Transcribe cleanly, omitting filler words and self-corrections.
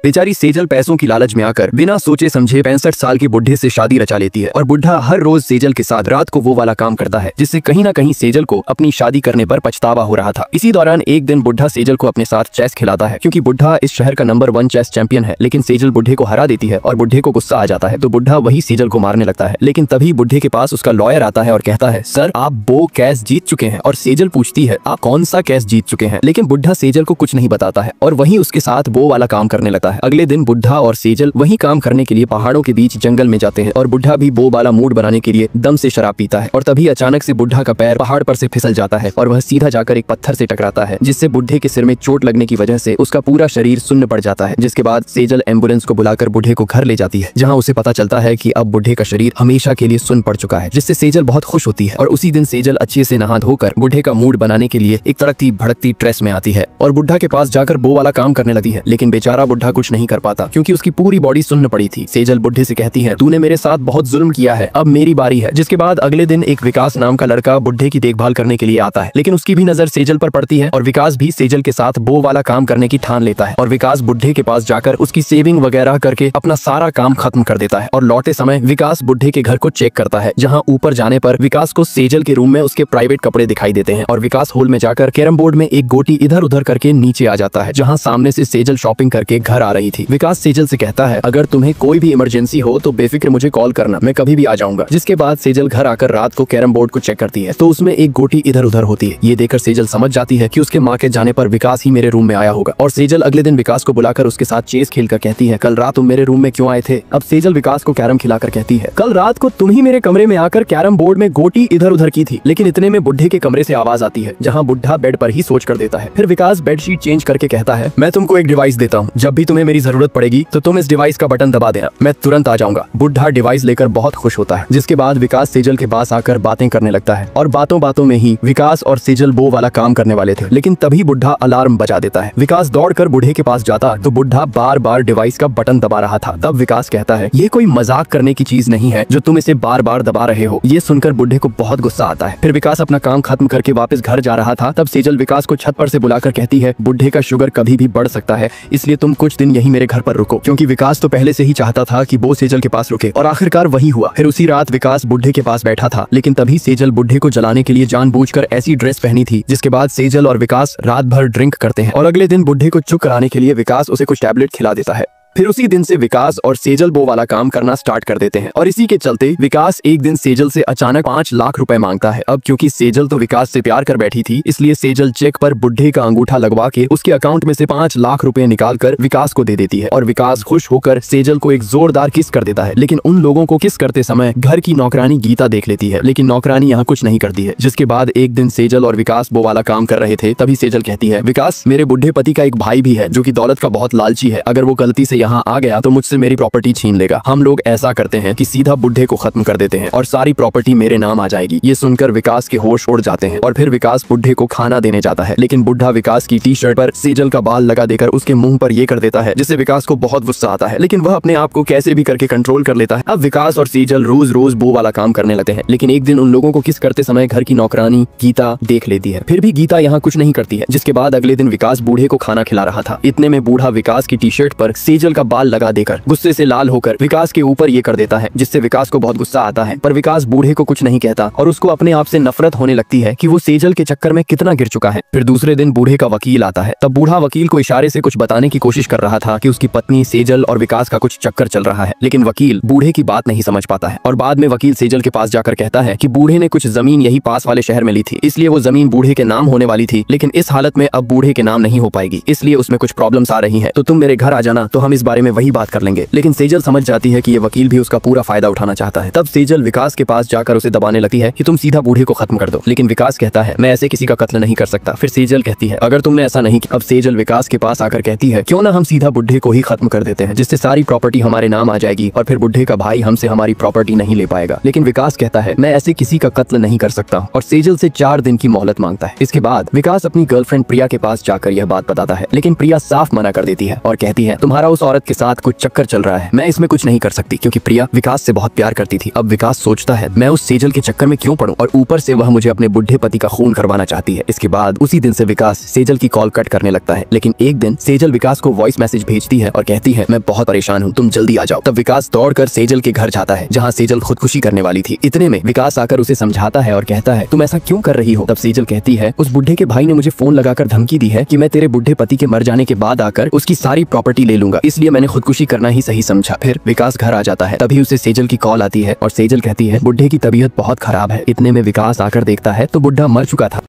बेचारी सेजल पैसों की लालच में आकर बिना सोचे समझे 65 साल के बुढ़े से शादी रचा लेती है और बुढ़ा हर रोज सेजल के साथ रात को वो वाला काम करता है जिससे कहीं ना कहीं सेजल को अपनी शादी करने पर पछतावा हो रहा था। इसी दौरान एक दिन बुढ़ा सेजल को अपने साथ चेस खिलाता है क्योंकि बुढ़ा इस शहर का नंबर 1 चेस चैंपियन है, लेकिन सेजल बुढ़े को हरा देती है और बुढ़े को गुस्सा आ जाता है तो बुढ़ा वही सेजल को मारने लगता है। लेकिन तभी बुढ़े के पास उसका लॉयर आता है और कहता है, सर आप वो कैश जीत चुके हैं। और सेजल पूछती है, आप कौन सा कैश जीत चुके हैं? लेकिन बुढ़ा सेजल को कुछ नहीं बताता है और वही उसके साथ वो वाला काम करने लगता है। अगले दिन बुढ़ा और सेजल वही काम करने के लिए पहाड़ों के बीच जंगल में जाते हैं और बुढ़ा भी वो वाला मूड बनाने के लिए दम से शराब पीता है। और तभी अचानक से बुढ़ा का पैर पहाड़ पर से फिसल जाता है और वह सीधा जाकर एक पत्थर से टकराता है जिससे बुढ़े के सिर में चोट लगने की वजह से उसका पूरा शरीर सुन्न पड़ जाता है। जिसके बाद सेजल एम्बुलेंस को बुलाकर बुढ़े को घर ले जाती है जहाँ उसे पता चलता है कि अब बुढ़े का शरीर हमेशा के लिए सुन्न पड़ चुका है, जिससे सेजल बहुत खुश होती है। और उसी दिन सेजल अच्छे से नहा धोकर बुढ़े का मूड बनाने के लिए एक तड़कती भड़कती ड्रेस में आती है और बुढ़ा के पास जाकर वो वाला काम करने लगती है। लेकिन बेचारा बुढ़ा कुछ नहीं कर पाता क्योंकि उसकी पूरी बॉडी सुन्न पड़ी थी। सेजल बुढ़े से कहती है, तूने मेरे साथ बहुत जुल्म किया है, अब मेरी बारी है। जिसके बाद अगले दिन एक विकास नाम का लड़का बुढ़े की देखभाल करने के लिए आता है, लेकिन उसकी भी नजर सेजल पर पड़ती है और विकास भी सेजल के साथ वो वाला काम करने की ठान लेता है। और विकास बुढ़े के पास जाकर उसकी सेविंग वगैरह करके अपना सारा काम खत्म कर देता है। और लौटे समय विकास बुढ़े के घर को चेक करता है जहाँ ऊपर जाने पर विकास को सेजल के रूम में उसके प्राइवेट कपड़े दिखाई देते हैं। और विकास हॉल में जाकर कैरम बोर्ड में एक गोटी इधर उधर करके नीचे आ जाता है जहाँ सामने से सेजल शॉपिंग करके घर आ रही थी। विकास सेजल से कहता है, अगर तुम्हें कोई भी इमरजेंसी हो तो बेफिक्र मुझे कॉल करना, मैं कभी भी आ जाऊंगा। जिसके बाद सेजल घर आकर रात को कैरम बोर्ड को चेक करती है तो उसमें एक गोटी इधर उधर होती है। ये देखकर सेजल समझ जाती है कि उसके माँ के जाने पर विकास ही मेरे रूम में आया होगा। और सेजल अगले दिन विकास को बुलाकर उसके साथ चेस खेलकर कहती है, कल रात तुम मेरे रूम में क्यों आए थे? अब सेजल विकास को कैरम खिलाकर कहती है, कल रात को तुम ही मेरे कमरे में आकर कैरम बोर्ड में गोटी इधर उधर की थी। लेकिन इतने में बुढ़े के कमरे से आवाज आती है जहाँ बुढ़ा बेड पर ही सोच कर देता है। फिर विकास बेडशीट चेंज करके कहता है, मैं तुमको एक डिवाइस देता हूँ, जब भी तुम्हें मेरी जरूरत पड़ेगी तो तुम इस डिवाइस का बटन दबा देना, मैं तुरंत आ जाऊंगा। बुढ़ा डिवाइस लेकर बहुत खुश होता है। जिसके बाद विकास सेजल के पास आकर बातें करने लगता है और बातों बातों में ही विकास और सेजल वो वाला काम करने वाले थे। लेकिन तभी बुढ़ा अलार्म बजा देता है। विकास दौड़कर बुढ़े के पास जाता तो बुढ़ा बार बार डिवाइस का बटन दबा रहा था। तब विकास कहता है, ये कोई मजाक करने की चीज नहीं है जो तुम इसे बार बार दबा रहे हो। ये सुनकर बुढ़े को बहुत गुस्सा आता है। फिर विकास अपना काम खत्म करके वापस घर जा रहा था। तब सेजल विकास को छत पर से बुलाकर कहती है, बुढ़े का शुगर कभी भी बढ़ सकता है, इसलिए तुम कुछ दिन यहीं मेरे घर पर रुको। क्योंकि विकास तो पहले से ही चाहता था कि वो सेजल के पास रुके और आखिरकार वही हुआ। फिर उसी रात विकास बुढ़े के पास बैठा था, लेकिन तभी सेजल बुढ़े को जलाने के लिए जानबूझकर ऐसी ड्रेस पहनी थी। जिसके बाद सेजल और विकास रात भर ड्रिंक करते हैं और अगले दिन बुढ़े को चुप कराने के लिए विकास उसे कुछ टैबलेट खिला देता है। फिर उसी दिन से विकास और सेजल वो वाला काम करना स्टार्ट कर देते हैं और इसी के चलते विकास एक दिन सेजल से अचानक 5 लाख रुपए मांगता है। अब क्योंकि सेजल तो विकास से प्यार कर बैठी थी, इसलिए सेजल चेक पर बुढ़े का अंगूठा लगवा के उसके अकाउंट में से 5 लाख रुपए निकाल कर विकास को दे देती है। और विकास खुश होकर सेजल को एक जोरदार किस कर देता है। लेकिन उन लोगों को किस करते समय घर की नौकरानी गीता देख लेती है, लेकिन नौकरानी यहाँ कुछ नहीं करती है। जिसके बाद एक दिन सेजल और विकास वो वाला काम कर रहे थे, तभी सेजल कहती है, विकास मेरे बुढ़े पति का एक भाई भी है जो कि दौलत का बहुत लालची है, अगर वो गलती से यहाँ आ गया तो मुझसे मेरी प्रॉपर्टी छीन लेगा। हम लोग ऐसा करते हैं कि सीधा बुढ़े को खत्म कर देते हैं और सारी प्रॉपर्टी मेरे नाम आ जाएगी। ये सुनकर विकास के होश उड़ जाते हैं और फिर विकास बुढ़े को खाना देने जाता है। लेकिन बुढ़ा विकास की टी शर्ट पर सेजल का बाल लगा देकर उसके मुंह पर ये कर देता है, जिससे विकास को बहुत गुस्सा आता है। लेकिन वह अपने आप को कैसे भी करके कंट्रोल कर लेता है। अब विकास और सेजल रोज रोज वो वाला काम करने लगते हैं। लेकिन एक दिन उन लोगों को किस करते समय घर की नौकरानी गीता देख लेती है। फिर भी गीता यहाँ कुछ नहीं करती है। जिसके बाद अगले दिन विकास बूढ़े को खाना खिला रहा था। इतने में बूढ़ा विकास की टी शर्ट पर सेजल का बाल लगा देकर गुस्से से लाल होकर विकास के ऊपर ये कर देता है, जिससे विकास को बहुत गुस्सा आता है। पर विकास बूढ़े को कुछ नहीं कहता और उसको अपने आप से नफरत होने लगती है कि वो सेजल के चक्कर में कितना गिर चुका है। फिर दूसरे दिन बूढ़े का वकील आता है। तब बूढ़ा वकील को इशारे से कुछ बताने की कोशिश कर रहा था कि उसकी पत्नी सेजल और विकास का कुछ चक्कर चल रहा है। लेकिन वकील बूढ़े की बात नहीं समझ पाता है और बाद में वकील सेजल के पास जाकर कहता है कि बूढ़े ने कुछ जमीन यही पास वाले शहर में ली थी, इसलिए वो जमीन बूढ़े के नाम होने वाली थी, लेकिन इस हालत में अब बूढ़े के नाम नहीं हो पाएगी, इसलिए उसमें कुछ प्रॉब्लम्स आ रही है, तो तुम मेरे घर आ जाना तो हम इस बारे में वही बात कर लेंगे। लेकिन सेजल समझ जाती है कि ये वकील भी उसका पूरा फायदा उठाना चाहता है। तब सेजल विकास के पास जाकर उसे दबाने लगती है कि तुम सीधा बूढ़े को खत्म कर दो। लेकिन विकास कहता है, मैं ऐसे किसी का कत्ल नहीं कर सकता। फिर सेजल कहती है, अगर तुमने ऐसा नहीं किया। अब सेजल विकास के पास आकर कहती है, क्यों ना हम सीधा बुढ़े को ही खत्म कर देते हैं, जिससे सारी प्रॉपर्टी हमारे नाम आ जाएगी और फिर बुढ़े का भाई हमसे हमारी प्रॉपर्टी नहीं ले पाएगा। लेकिन विकास कहता है, मैं ऐसे किसी का कत्ल नहीं कर सकता और सेजल से 4 दिन की मोहलत मांगता है। इसके बाद विकास अपनी गर्लफ्रेंड प्रिया के पास जाकर यह बात बताता है, लेकिन प्रिया साफ मना कर देती है और कहती है, तुम्हारा उस औरत के साथ कुछ चक्कर चल रहा है। मैं इसमें कुछ नहीं कर सकती क्योंकि प्रिया विकास से बहुत प्यार करती थी। अब विकास सोचता है मैं उस सेजल के चक्कर में क्यों पड़ूं, और ऊपर से वह मुझे अपने बुढ़े पति का खून करवाना चाहती है। इसके बाद उसी दिन से विकास सेजल की कॉल कट करने लगता है। लेकिन एक दिन सेजल विकास को वॉइस मैसेज भेजती है और कहती है मैं बहुत परेशान हूँ, तुम जल्दी आ जाओ। तब विकास दौड़कर सेजल के घर जाता है जहाँ सेजल खुदकुशी करने वाली थी। इतने में विकास आकर उसे समझाता है और कहता है तुम ऐसा क्यों कर रही हो। तब सेजल कहती है उस बुढ़े के भाई ने मुझे फोन लगाकर धमकी दी है कि मैं तेरे बुढ़े पति के मर जाने के बाद आकर उसकी सारी प्रॉपर्टी ले लूंगा, इसलिए मैंने खुदकुशी करना ही सही समझा। फिर विकास घर आ जाता है। तभी उसे सेजल की कॉल आती है और सेजल कहती है बुढ़े की तबीयत बहुत खराब है। इतने में विकास आकर देखता है तो बुढ़ा मर चुका था।